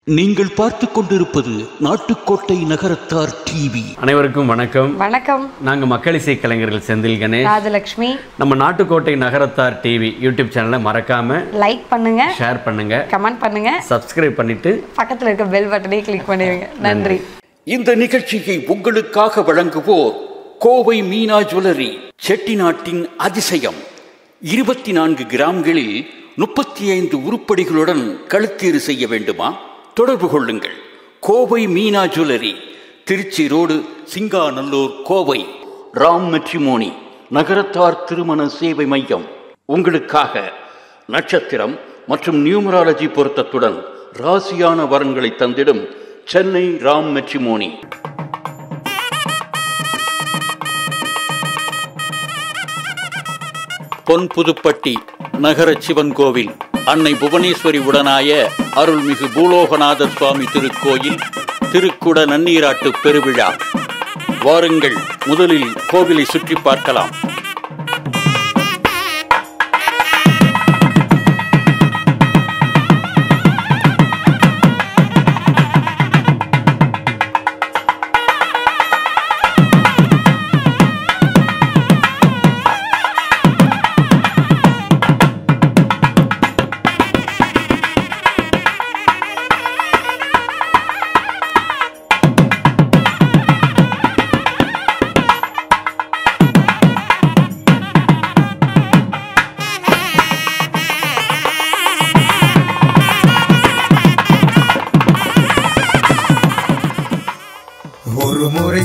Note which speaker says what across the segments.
Speaker 1: நீங்கள் பார்த்து கொண்டிருப்பது நாட்டுக்கோட்டை நகரத்தார் டிவி.
Speaker 2: அனைவருக்கும் வணக்கம்.
Speaker 3: வணக்கம்.
Speaker 2: நாங்கள் மக்கள் இசை கலைஞர்கள் செந்தில் கணேஷ்,
Speaker 3: ராஜலட்சுமி.
Speaker 2: நம்ம நாட்டுக்கோட்டை நகரத்தார் டிவி யூடியூப் சேனலை மறக்காம
Speaker 3: லைக் பண்ணுங்க,
Speaker 2: ஷேர் பண்ணுங்க,
Speaker 3: கமெண்ட் பண்ணுங்க,
Speaker 2: சப்ஸ்கிரைப் பண்ணிட்டு பக்கத்தில்
Speaker 3: இருக்க பெல் பட்டனை கிளிக் பண்ணிடுங்க. நன்றி.
Speaker 1: இந்த நிகழ்ச்சியை உங்களுக்காக வழங்குவோர் கோவை மீனா ஜுவல்லரி. செட்டிநாட்டின் அதிசயம். 24 கிராம்களில் 35 உருப்படிகளுடன் கழுத்தீறு செய்ய வேண்டுமா? தொடர்பு கொள்ளுங்கள். Kovai Meena jewellery, Trichy road, Singanallur, Kovai. Ram matrimony Nagarathar திருமண சேவை மையம் உங்களுக்காக நட்சத்திரம் மற்றும் நியூமராலஜி பொருத்தத்துடன் ராசியான வரன்களை தந்திடும் சென்னை ராம் மெட்ரிமோனி. பொன்புதுப்பட்டி நகர சிவன் கோவில் அன்னை புவனேஸ்வரி உடனாய அருள்மிகு பூலோகநாதர் சுவாமி திருக்கோயில் திருக்குட நன்னீராட்டு பெருவிழா. வாருங்கள், முதலில் கோவிலை சுற்றி பார்க்கலாம்.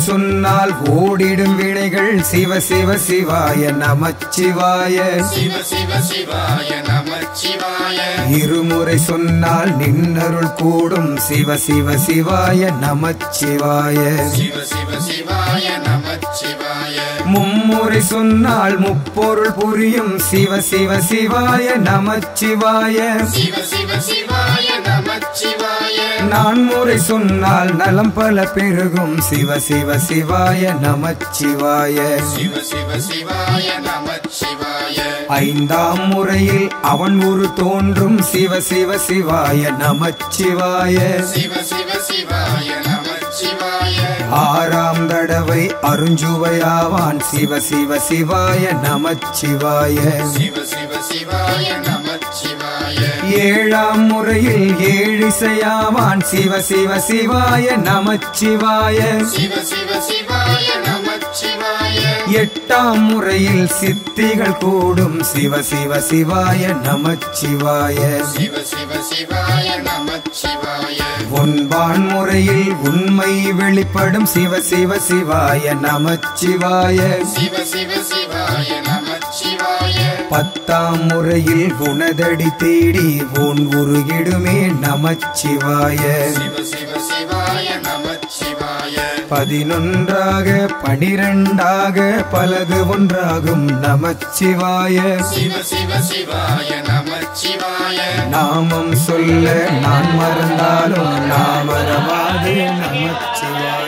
Speaker 4: சொன்னால் ஓடிடும் வினைகள் சிவ சிவ சிவாய நமச்சிவாய, சிவ சிவ சிவாய நமச்சிவாய. இருமுறை சொன்னால் நின்னருள் கூடும் சிவ சிவ சிவாய நமச்சிவாய, சிவ சிவ சிவாய நமச்சிவாய. மும்முறை சொன்னால் முப்பொருள் புரியும் சிவ சிவ சிவாய நமச்சிவாய, சிவ சிவ சிவாய நமச்சிவாய. நான்முறை சொன்னால் நலம் பல பெருகும் சிவ சிவ சிவாய நமச்சிவாய, சிவ சிவ சிவாய நமச்சிவாய. ஐந்தாம் முறையில் அவன் ஒரு தோன்றும் சிவ சிவ சிவாய நமச்சிவாய, சிவ சிவ சிவாய நமச்சிவாய. ஆறாம் தடவை அருஞ்சுவையாவான் சிவ சிவ சிவாய நமச்சிவாய, சிவ சிவ சிவாய நமச்சிவாய. ஏழாம் முறையில் ஏழிசையாவான் சிவ சிவ சிவாய நமச்சிவாய, சிவ சிவ சிவாய நமச்சிவாய. எட்டாம் முறையில் சித்திகள் கூடும் சிவ சிவ சிவாய நமச்சிவாய, சிவ சிவ சிவாய நமச்சிவாய. ஒன்பான் முறையில் உண்மை வெளிப்படும் சிவ சிவ சிவாய நமச்சிவாய, சிவ சிவ சிவாய நமச்சிவாய. பத்தாம் முறையில் குணதடி தேடி உன் உருகிடுமே நமச்சிவாய, சிவ சிவ சிவாய நமச்சிவாய. 11ஆக 12ஆக பலது ஒன்றாகும் நமச்சிவாய, சிவ சிவ சிவாய நமச்சிவாய. நாமம் சொல்ல நான் மறந்தாலும் நாமரவாதே நமச்சிவாய.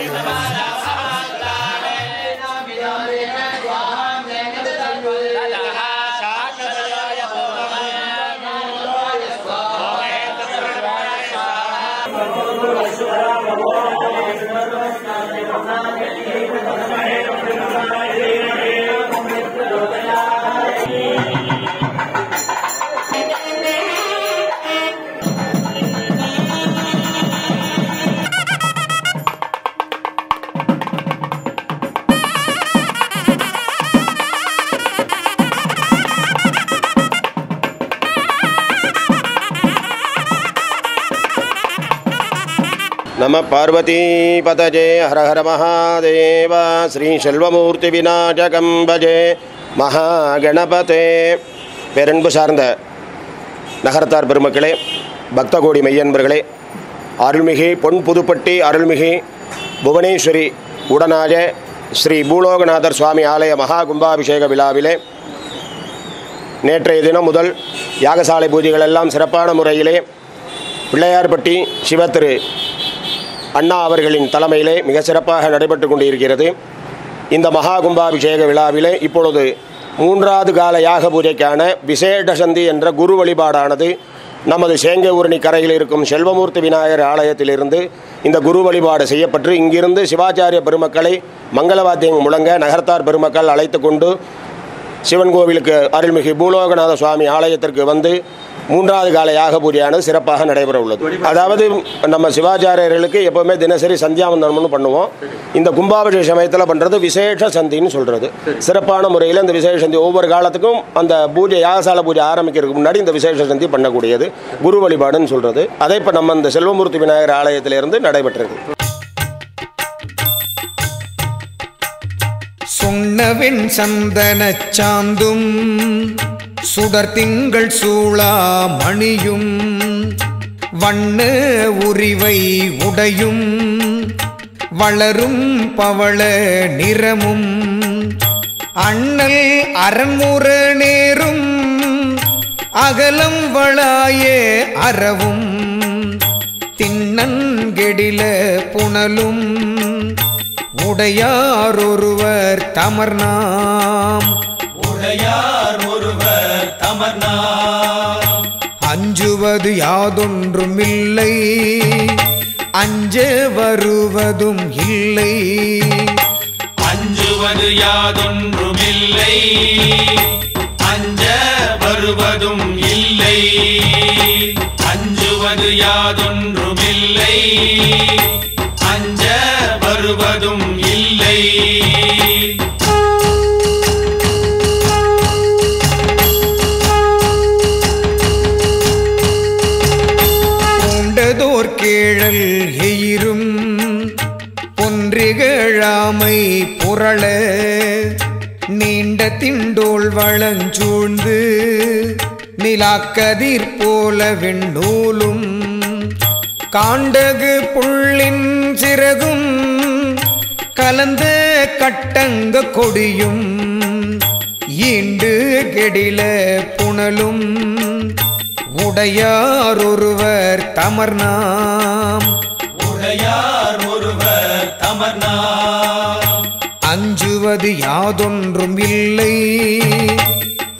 Speaker 5: நம பார்வதி பதஜே ஹர ஹர மகாதேவ. ஸ்ரீ செல்வமூர்த்தி விநாயகம் பஜே மகாகணபதே. பேரன்பு சார்ந்த நகரத்தார் பெருமக்களே, பக்தகோடி மெய்யன்பர்களே, அருள்மிகு பொன்புதுப்பட்டி அருள்மிகு புவனேஸ்வரி உடனாய ஸ்ரீ பூலோகநாதர் சுவாமி ஆலய மகா கும்பாபிஷேக விழாவிலே நேற்றைய தினம் முதல் யாகசாலை பூஜைகள் எல்லாம் சிறப்பான முறையிலே பிள்ளையார்பட்டி சிவத்திரு அண்ணா அவர்களின் தலைமையிலே மிக சிறப்பாக நடைபெற்று கொண்டிருக்கிறது. இந்த மகா கும்பாபிஷேக விழாவிலே இப்பொழுது 3வது கால யாக பூஜைக்கான விசேட சந்தி என்ற குரு வழிபாடானது நமது சேங்கை ஊரணி கரையில் இருக்கும் செல்வமூர்த்தி விநாயகர் ஆலயத்திலிருந்து இந்த குரு வழிபாடு செய்யப்பட்டு இங்கிருந்து சிவாச்சாரிய பெருமக்களை மங்களவாத்தியம் முழங்க நகரத்தார் பெருமக்கள் அழைத்து கொண்டு சிவன் கோவிலுக்கு அருள்மிகு பூலோகநாத சுவாமி ஆலயத்திற்கு வந்து 3வது கால யாக பூஜையானது சிறப்பாக நடைபெற உள்ளது. அதாவது நம்ம சிவாச்சாரியர்களுக்கு எப்போவுமே தினசரி சந்தியாவந்தனம்னு பண்ணுவோம். இந்த கும்பாபிஷேக சமயத்தில் பண்ணுறது விசேஷ சந்தின்னு சொல்கிறது. சிறப்பான முறையில் இந்த விசேஷ சந்தி ஒவ்வொரு காலத்துக்கும் அந்த பூஜை யாகசால பூஜை ஆரம்பிக்கிறதுக்கு முன்னாடி இந்த விசேஷ சந்தி பண்ணக்கூடியது குரு வழிபாடுன்னு சொல்கிறது. அதை இப்போ நம்ம இந்த செல்வமூர்த்தி விநாயகர் ஆலயத்திலிருந்து நடைபெற்றது.
Speaker 4: சொன்னவெண் சந்தன சாந்தும் சுடர் திங்கள் சூளா மணியும் வண்ண உரிவை உடையும் வளரும் பவள நிறமும் அண்ணல் அரண்முற நேரும் அகலம் வளாய அறவும் திண்ணன்கெடில புனலும் உடையார் ஒருவர் தமர்நாம் அஞ்சுவது யாதொன்றுமில்லை அஞ்ச வருவதும் இல்லை
Speaker 6: அஞ்சுவது யாதொன்றுமில்லை அஞ்ச வருவதும் இல்லை அஞ்சுவது யாதொன்றுமில்லை அஞ்ச வருவதும் இல்லை.
Speaker 4: பூண்டதோர் கேழல் எயிரும் பொன்றிகழாமை புரள நீண்ட திண்டோள் வளஞ்சூழ்ந்து நிலாக்கதிர் போல வெண்ணூலும் காண்டகு புள்ளின் சிறகும் கலந்த கட்டங்க கொடியும் ஈண்டு கெடில புனலும் உடையார் ஒருவர் தமர்நாம் அஞ்சுவது யாதொன்றும் இல்லை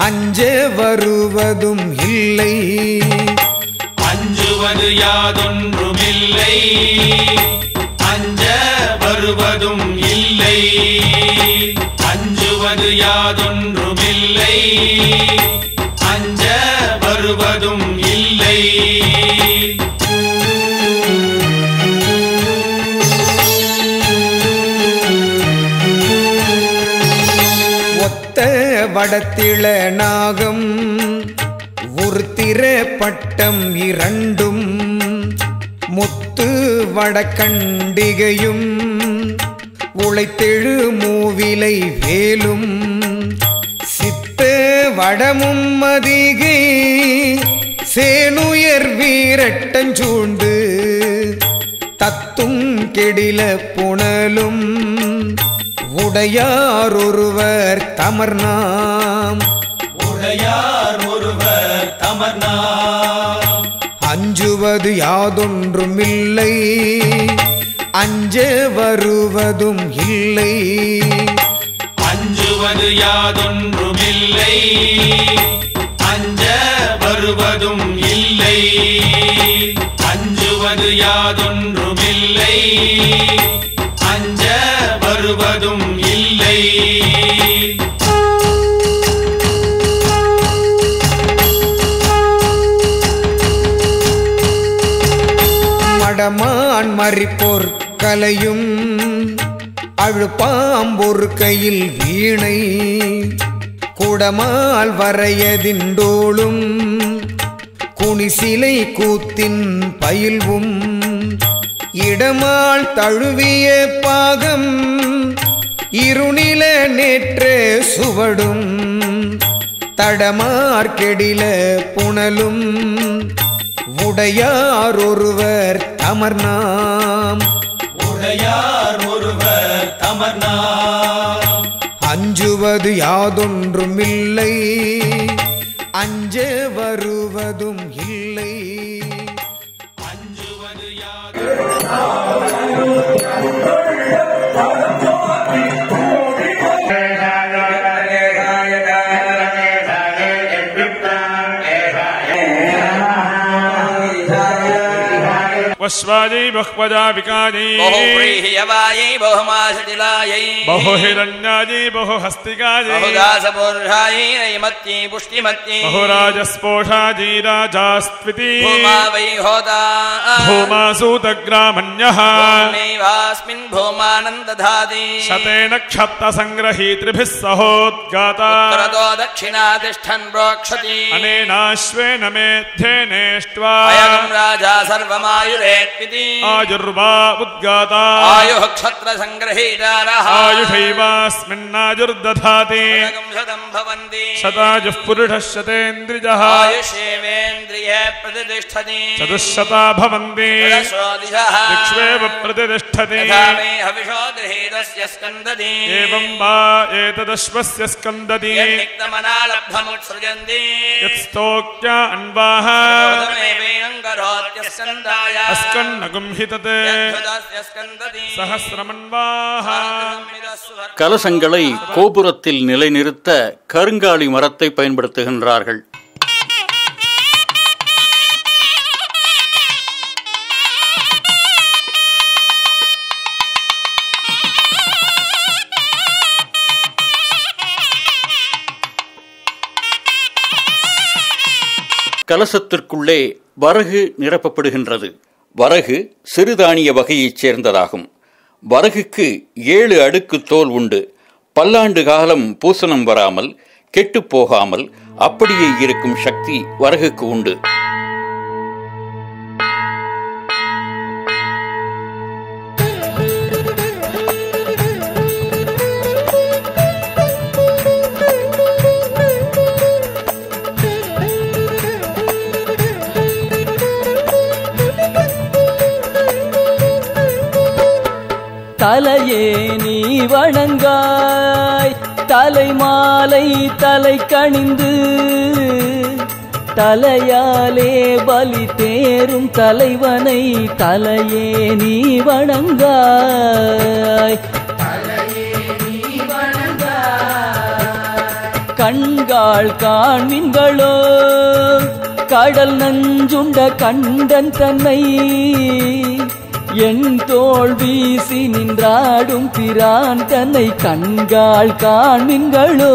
Speaker 4: அஞ்ச வருவதும் இல்லை
Speaker 6: அஞ்சுவது யாதொன்றுமில்லை அஞ்ச வருவதும் இல்லை அஞ்சுவது யாதொன்றுமில்லை அஞ்ச வருவதும் இல்லை.
Speaker 4: ஒத்த வடத்திள நாகம் உருத்திர பட்டம் இரண்டும் முத்து வடக்கண்டிகையும் உழைத்தெழு மூவிலை வேலும் சித்த வடமும் அதிகை சேனுயர் வீரட்டஞ்சூழ்ந்து தத்தும் கெடில புனலும் உடையார் ஒருவர் தமர்நாம் அஞ்சுவது யாதொன்றுமில்லை அஞ்ச வருவதும் இல்லை
Speaker 6: அஞ்சுவது யாதொன்றுமில்லை அஞ்ச வருவதும் இல்லை அஞ்சுவது யாதொன்றுமில்லை அஞ்ச வருவதும் இல்லை.
Speaker 4: மடமான் மறிப்போர் கலையும் அழுப்பாம்பொரு கையில் வீணை குடமால் வரையதிண்டோளும் குனிசிலை கூத்தின் பயில்வும் இடமால் தழுவிய பாகம் இருநில நேற்ற சுவடும் தடமார் கெடில புனலும் உடையார் ஒருவர் தமர்நாம் அஞ்சுவது யாதொன்றுமில்லை அஞ்ச வருவதும் இல்லை
Speaker 6: அஞ்சுவது
Speaker 7: वश्वायै बह्वजा विकायै
Speaker 6: बहुव्रीह्यवायै बहुमासतिलायै
Speaker 7: बहुहिरण्यायै बहुहस्तिकायै
Speaker 6: बहुदासपूर्षायै नैमत्यै पुष्टिमत्यै
Speaker 7: बहुराजस्पोषायै राजास्त्विति
Speaker 6: भूमा वै होता
Speaker 7: भूमासूतग्रामण्यः
Speaker 6: भूमैवास्मिन् भूमानन्दधाति
Speaker 7: शतेन क्षत्तसङ्ग्रहीतृभिः सहोद्गाता
Speaker 6: उत्तरतो दक्षिणा तिष्ठन् प्रोक्षति
Speaker 7: अनेनाश्वेन मेध्येनेष्ट्वा
Speaker 6: अयं राजा सर्वमायुरेत्विति
Speaker 7: आयुर्वा उद्गाता
Speaker 6: आयुः क्षत्रसङ्ग्रहीतारः
Speaker 7: आयुषैवास्मिन्नायुर्दधाति
Speaker 6: शतं भवन्ति
Speaker 7: शतायुः पुरुषः शतेन्द्रियः
Speaker 6: आयुष्येवेन्द्रिये प्रतिष्ठति
Speaker 7: चतुश्शता भवन्ति दिक्ष्वेव प्रतिष्ठति
Speaker 6: यथा मे हविषो गृहीतस्य स्कन्दति
Speaker 7: एवं वा एतदश्वस्य स्कन्दति
Speaker 6: यत्निक्तमनालब्धमुत्सृजन्ति
Speaker 7: यत्स्तोक्त्या अन्वाः
Speaker 6: करोत्यस्कन्दाय
Speaker 7: अस्कन्नगुं हि तत्
Speaker 6: यद्भुतस्य स्कन्दति
Speaker 7: सहस्रमन्वाः
Speaker 1: கலசங்களை கோபுரத்தில் நிலைநிறுத்த கருங்காலி மரத்தை பயன்படுத்துகின்றார்கள். கலசத்திற்குள்ளே வரகு நிரப்பப்படுகின்றது. வரகு சிறுதானிய வகையைச் சேர்ந்ததாகும். வரகுக்கு 7 அடுக்கு தோல் உண்டு. பல்லாண்டு காலம் பூசணம் வராமல் கெட்டு போகாமல் அப்படியே இருக்கும் சக்தி வரகுக்கு உண்டு.
Speaker 8: தலையே நீ வணங்காய் தலை மாலை தலை கணிந்து தலையாலே பலி தேரும் தலைவனை தலையே நீ வணங்காய் கண்காள் காண்மின்களோ கடல் நஞ்சுண்ட கண்டன் தன்னை என் தோள் வீசி நின்றாடும் பிரான் தன்னை கண்காள் காண்மின்களோ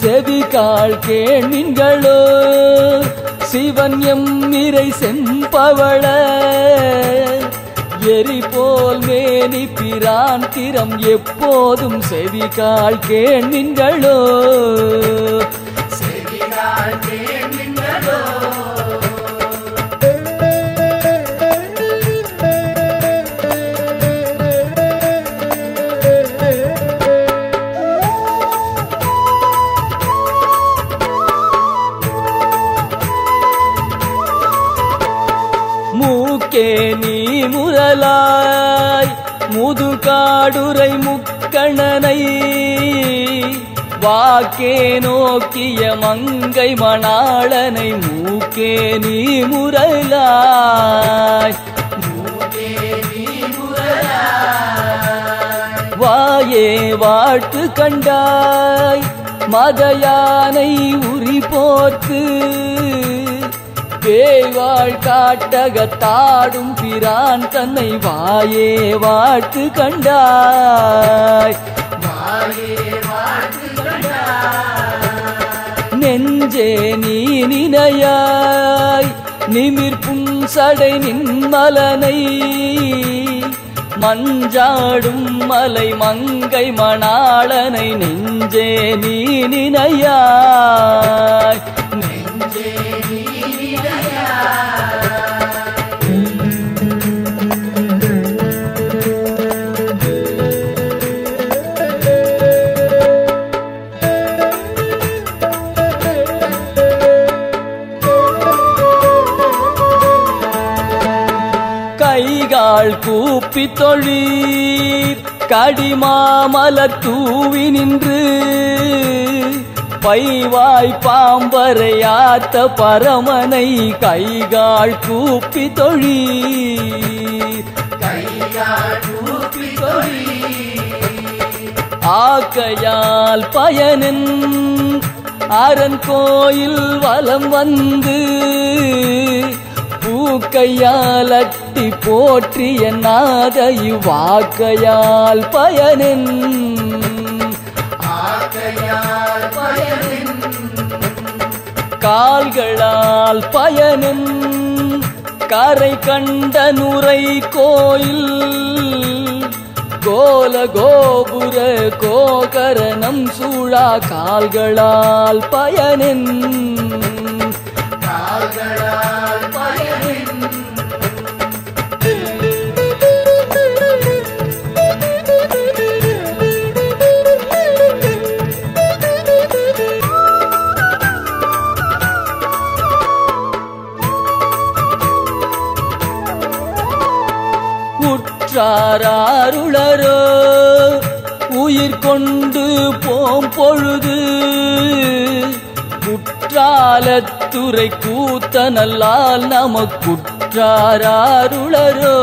Speaker 8: செவிகாள் கேள்மின்களோ சிவன் எம் இறை செம்பவள எரி போல் மேனி பிரான் திறம் எப்போதும் செவிகாள் கேள்மின்களோ மூக்கே நீ முதலாய் முதுகாடுரை முக்கணனை வாக்கே நோக்கிய மங்கை மணாளனை மூக்கே நீ முரலாய் வாயே வாழ்த்து கண்டாய் மதயானை உரி போர்த்து பேய்வாள் காட்டகத்தாடும் பிரான் தன்னை வாயே வாழ்த்து கண்டாய் நெஞ்சே நீ நினையாய் நிமிர் புன்சடை நின்மலனை மஞ்சாடும் மலை மங்கை மணாளனை நெஞ்சே நீ நினையாய் கைகால் கூப்பி தொழீர் கடிமாமலர் தூவி நின்று பைவாய் பாம்பரையாத்த பரமனை கைகால் கூப்பி தொழீர் ஆக்கையால் பயனின் அரண் கோயில் வலம் வந்து பூக்கையால் அட்டி போற்றிய நாத இவ்வாக்கையால் பயனின் கால்களால் பயனின் கரை கண்ட நுரை கோயில் கோல கோபுர கோகரணம் சூழா கால்களால் பயனின் உற்றாருளரோ உயிர் கொண்டு போம் பொழுது குற்றாலத்துறை கூத்தனல்லால் நமக்குற்றாருளரோ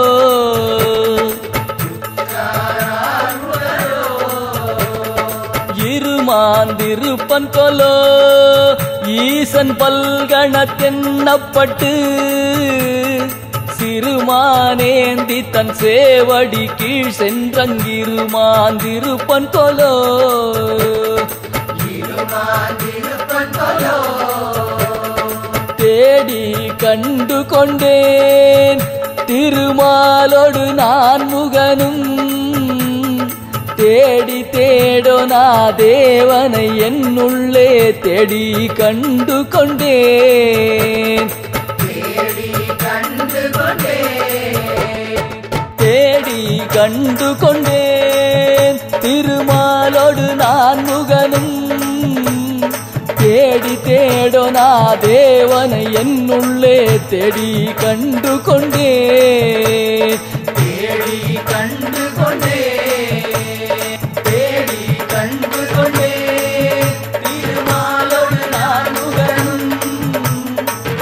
Speaker 8: இருமாந்திருப்பன் கொலோ ஈசன் பல்கணத்தென்னப்பட்டு சிறுமானேந்தி தன் சேவடி கீழ் சென்றங்கிருமாந்திருப்பன் கொலோ தேடி கண்டு கொண்டேன் திருமாலோடு நான் முகனும் தேடி தேடோனா தேவனை என்னுள்ளே தேடி கண்டு கொண்டேன் தேடி கண்டு கொண்டேன் திருமாலோடு நான் முகனும் தேடி தேடோனா தேவனை என்னுள்ளே தேடி கண்டு கொண்டேன் தேடி கண்டு கொண்டேன் தேடி கண்டு கொண்டேன் திருமாலோடு நான் முகனும்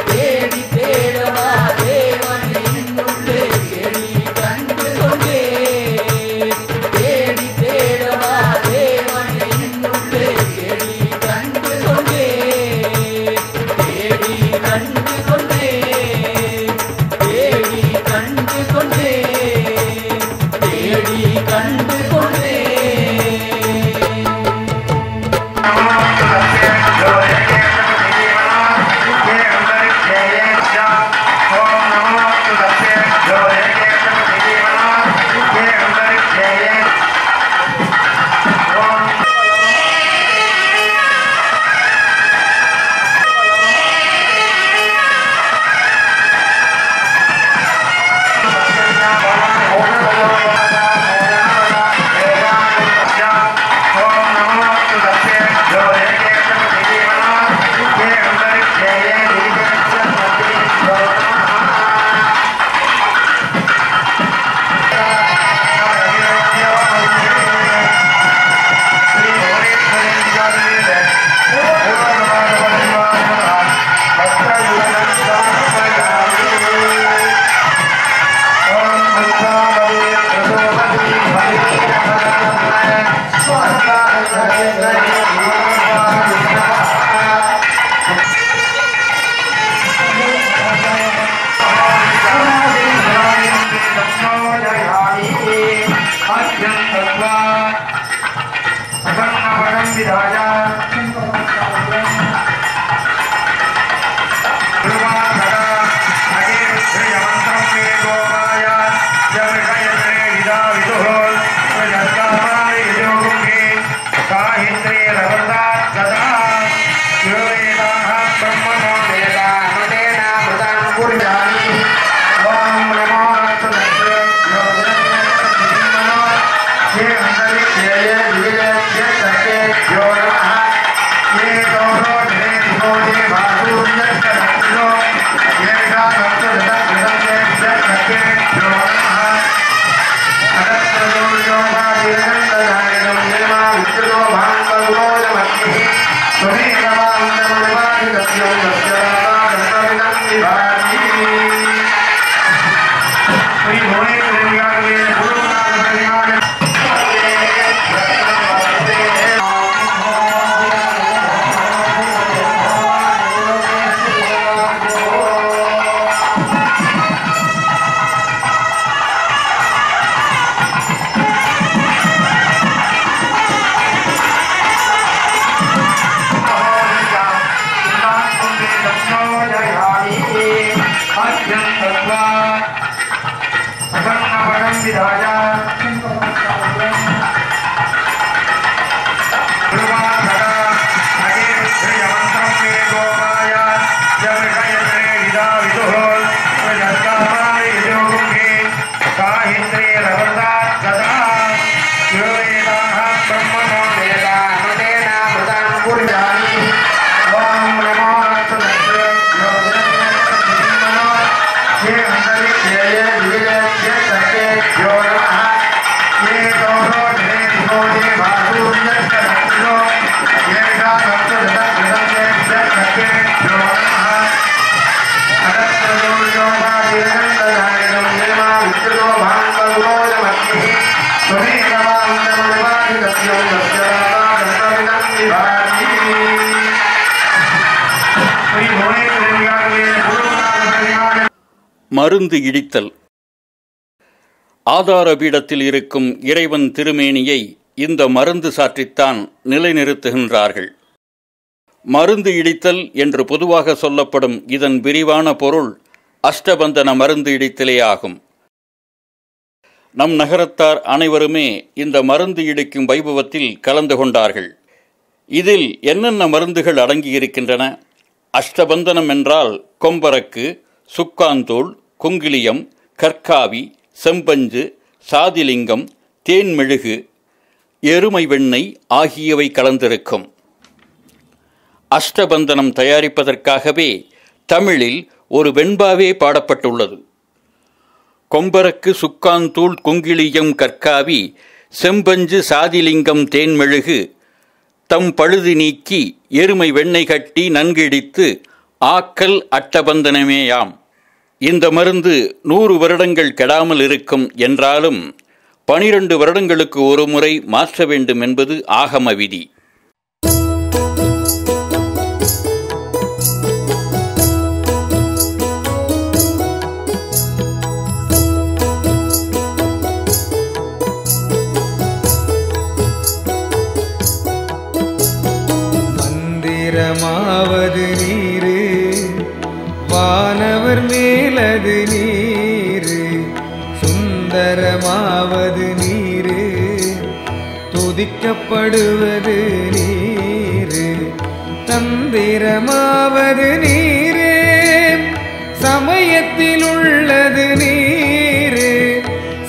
Speaker 8: தேடி தேடோனா தேவனை என்னுள்ளே தேடி கண்டு கொண்டேன் தேடி தேடோனா தேவனை என்னுள்ளே தேடி கண்டு கொண்டேன் தேடி கண்டு கொண்டேன் தேடி கண்டு கொண்டேன்
Speaker 1: மருந்து இடித்தல். ஆதார பீடத்தில் இருக்கும் இறைவன் திருமேனியை இந்த மருந்து சாற்றித்தான் நிலைநிறுத்துகின்றார்கள். மருந்து இடித்தல் என்று பொதுவாக சொல்லப்படும் இதன் விரிவான பொருள் அஷ்டபந்தன மருந்து இடித்தலே ஆகும். நம் நகரத்தார் அனைவருமே இந்த மருந்து இடிக்கும் வைபவத்தில் கலந்து கொண்டார்கள். இதில் என்னென்ன மருந்துகள் அடங்கியிருக்கின்றன? அஷ்டபந்தனம் என்றால் கொம்பரக்கு, சுக்காந்தூள், குங்கிலியம், கற்காவி, செம்பஞ்சு, சாதிலிங்கம், தேன்மெழுகு, எருமை வெண்ணெய் ஆகியவை கலந்திருக்கும். அஷ்டபந்தனம் தயாரிப்பதற்காகவே தமிழில் ஒரு வெண்பாவே பாடப்பட்டுள்ளது. கொம்பரக்கு, சுக்காந்தூள், குங்கிலியம், கற்காவி, செம்பஞ்சு, சாதிலிங்கம், தேன்மெழுகு தம் பழுது நீக்கி எருமை வெண்ணெய் கட்டி நன்கிடித்து ஆக்கல் அஷ்டபந்தனமேயாம். இந்த மருந்து 100 வருடங்கள் கெடாமல் இருக்கும் என்றாலும் 12 வருடங்களுக்கு ஒரு முறை மாற்ற வேண்டும் என்பது ஆகம விதி.
Speaker 4: மந்திரமாவது நீரு, வானவர் மேலது நீரு, சுந்தரமாவது நீரு, துதிக்கப்படுவது நீரு, தந்திரமாவது நீரு, சமயத்தில் உள்ளது நீரு,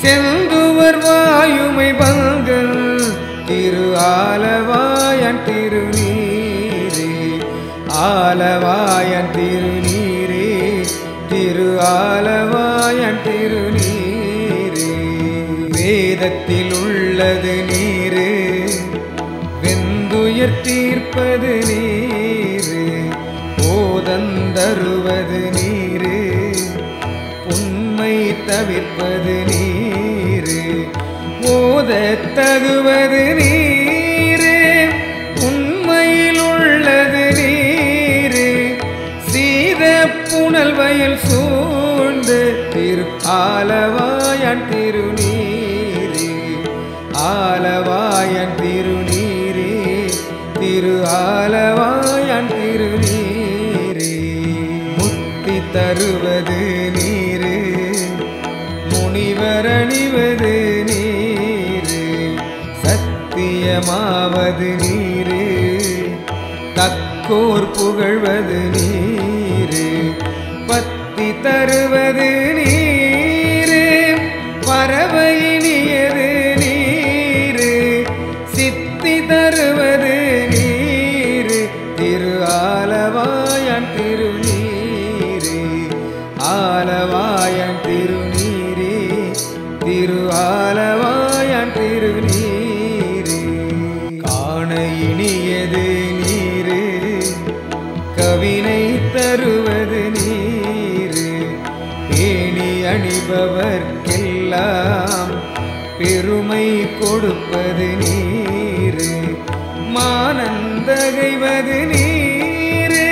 Speaker 4: செந்துவர் வாயுமை பங்கல் திரு ஆலவாயன் திருநீரே, ஆலவாயன் திருநீரே, திரு ஆலவாயன் திருநீரே. வேதத்தில் உள்ளது நீரு, வெந்துயர் தீர்ப்பது நீரு, போதந்தருவது நீரு, உண்மை தவிர்ப்பது நீரு, ஓதத் தகுவது நீரு, உண்மையில் உள்ளது நீரு, சீத புனல் வயல் சூழ்ந்து திரு ஆலவாயன் திருநீரே, ஆலவாயன் திருநீரே, திரு ஆலவாயன் திருநீரே. முத்தி தருவது நீரு, முனிவர் அணிவது நீரு, சத்தியமாவது நீரு, தக்கோர் புகழ்வது நீரு, பத்தி தருவது நீரு, பறவையினியது நீரு, சித்தி தருவது நீரு, திரு ஆலவாயன் திருநீரே, ஆலவாயன் திருநீரே, திரு ஆலவாயன் திருநீரே. காண இனியது நீரு, கவினை தருவது நீரு, பேணி அணிபவர்க்கெல்லாம் பெருமை கொடுப்பது நீரு, மானந்தகைவது நீரு,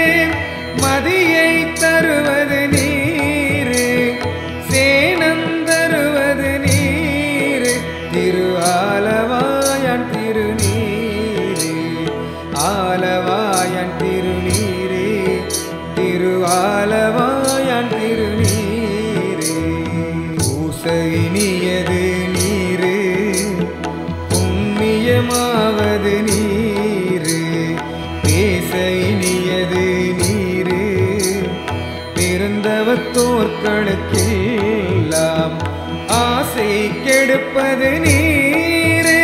Speaker 4: மதியை தருவது நீரு, சேனந்தருவது நீரு, திரு ஆலவாயன் திருநீரே, ஆலவாயன் திருநீரே, திரு ஆலவாயன் திருநீரே. பூசையினியது நீரு, புண்ணியமாவது நீரு, பேசையினியது நீரு, பெருந்தவத்தோர்களுக்கெல்லாம் ஆசை கெடுப்பது நீரு,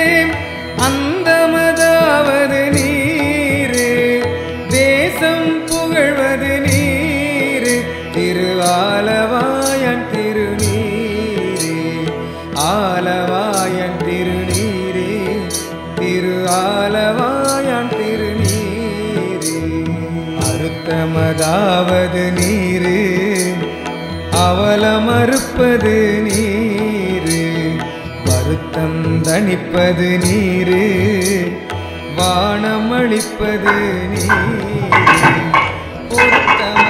Speaker 4: அந்தமதாவது நீரு, தேசம் புகழ்வது நீரு, திரு ஆலவாயன் திருநீரே, ஆலவாயன் திருநீரே, திரு ஆலவாயன் திருநீரே. அறுத்தமதாவது நீரு, அவலமறுப்பது நீரு, வருத்தம் தணிப்பது நீரு, வானமளிப்பது நீரு, பொருத்தம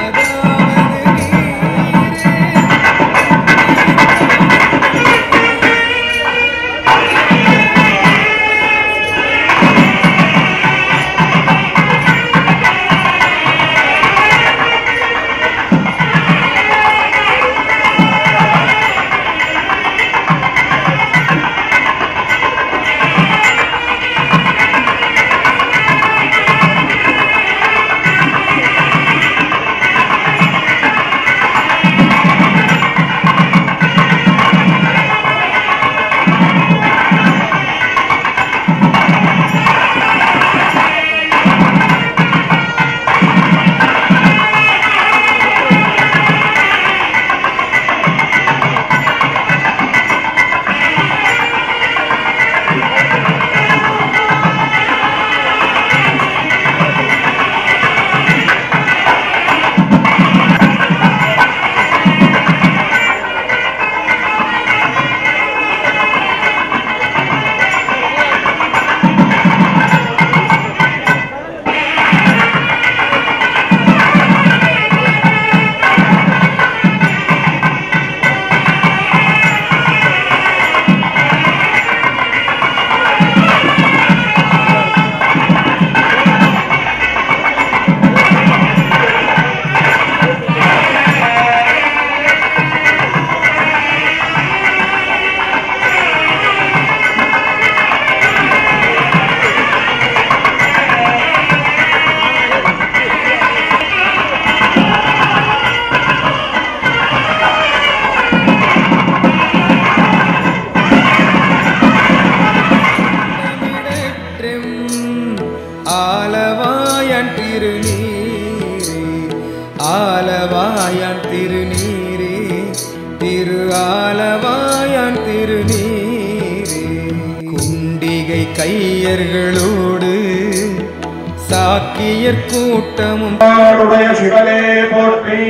Speaker 4: ஆலவாயான் திருநீரே திரு ஆலவாயான் திருநீரே குண்டிகை கையர்களோடு சாக்கியர் கூட்டமும்
Speaker 9: சிவனே போற்றி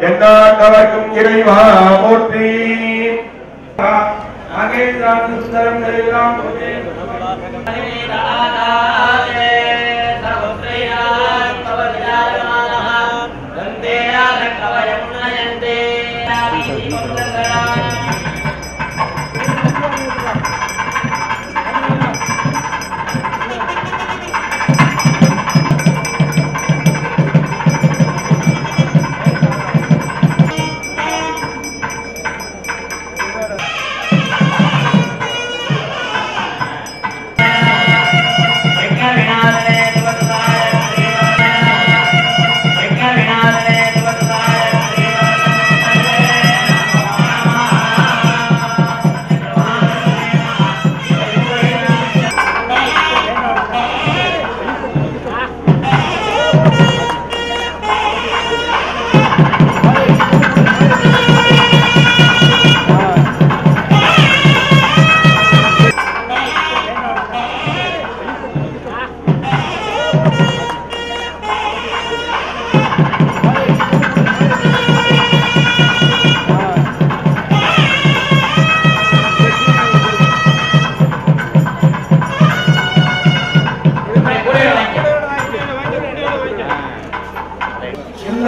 Speaker 9: எந்நாட்டவர்க்கும் இறைவா போற்றி சுந்தரம்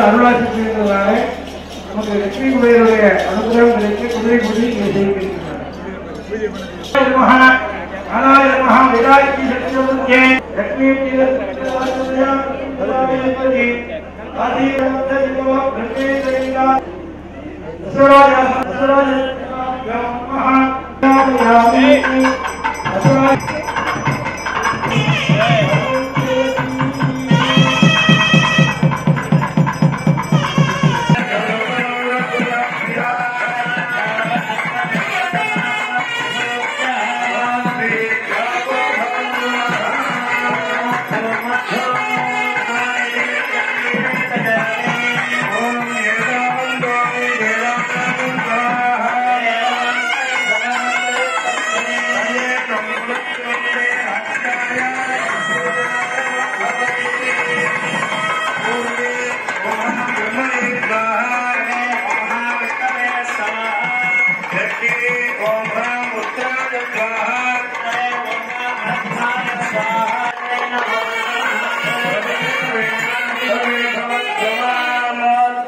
Speaker 9: அருளாட்சினாலே நமக்கு லட்சுமி குபேருடைய அனுகிரகம் கிடைத்து குதிரை குடி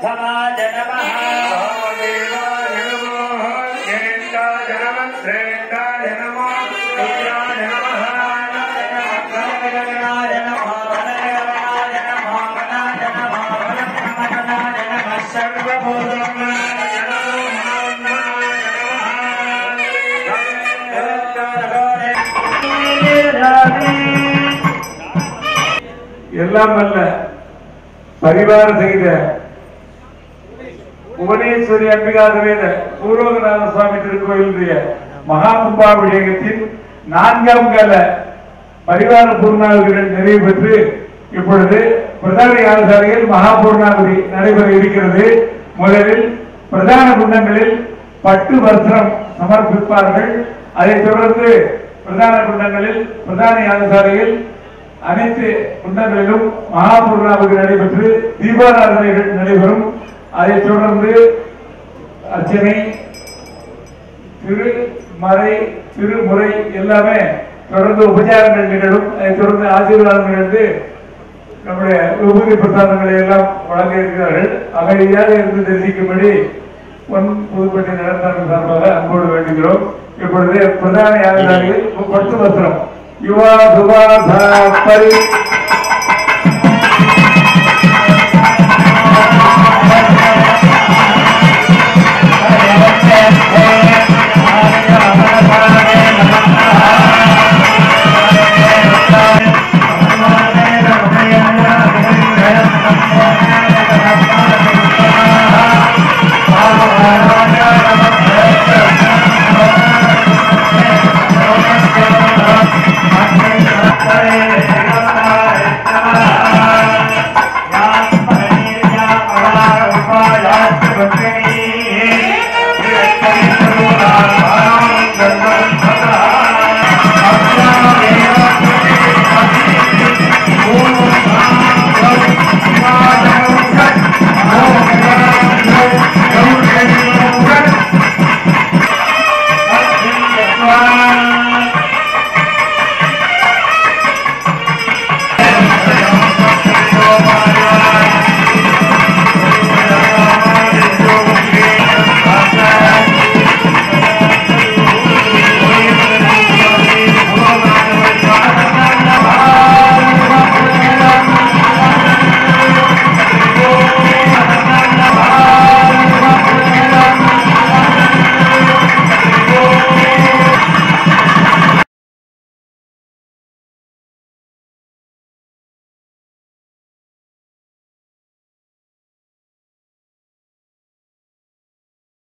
Speaker 6: मध्यमाय नमः
Speaker 9: वामदेवाय नमः ज्ञेष्ठाय नमः श्रेष्ठाय नमः सूर्याय नमः
Speaker 6: गणगणाय नमः वनगणाय नमः वनाय नमः वनप्रमदनाय नमः सर्वभूतनाय
Speaker 9: எல்லாம் அல்ல பரிவார செய்த புவனேஸ்வரி அம்பிகா சமேத பூர்வகநாத சுவாமி திருக்கோயிலுடைய மகா கும்பாபிஷேகத்தின் 4ஆம் கால பரிவார பூர்ணாவதிகள் நிறைவு பெற்று இப்பொழுது பிரதான யாகசாலையில் மகா பூர்ணாவதி நடைபெற இருக்கிறது. முதலில் பிரதான குண்டங்களில் பட்டு வஸ்திரம் சமர்ப்பிப்பார்கள். அதைத் தொடர்ந்து பிரதான குண்டங்களில் பிரதான யாகசாலையில் அனைத்து குண்டங்களிலும் மகா பூர்ணாவதி நடைபெற்று தீபாராதனைகள் நடைபெறும். அதைத் தொடர்ந்து அர்ச்சனை, திருமறை, திருமுறை எல்லாமே தொடர்ந்து உபச்சாரங்கள் நிகழும். அதைத் தொடர்ந்து ஆசீர்வாதம் நிகழ்ந்து நம்முடைய விபூதி பிரசாதங்களை எல்லாம் வழங்க இருக்கிறார்கள். அமைதியாக இருந்து தரிசிக்கும்படி புதுப்பட்டி நடத்தார்கள் சார்பாக அன்போடு வேண்டுகிறோம். இப்பொழுது பிரதான யாகசாலையில் பட்டு வஸ்திரம் யுவா சுபாரி
Speaker 6: नमः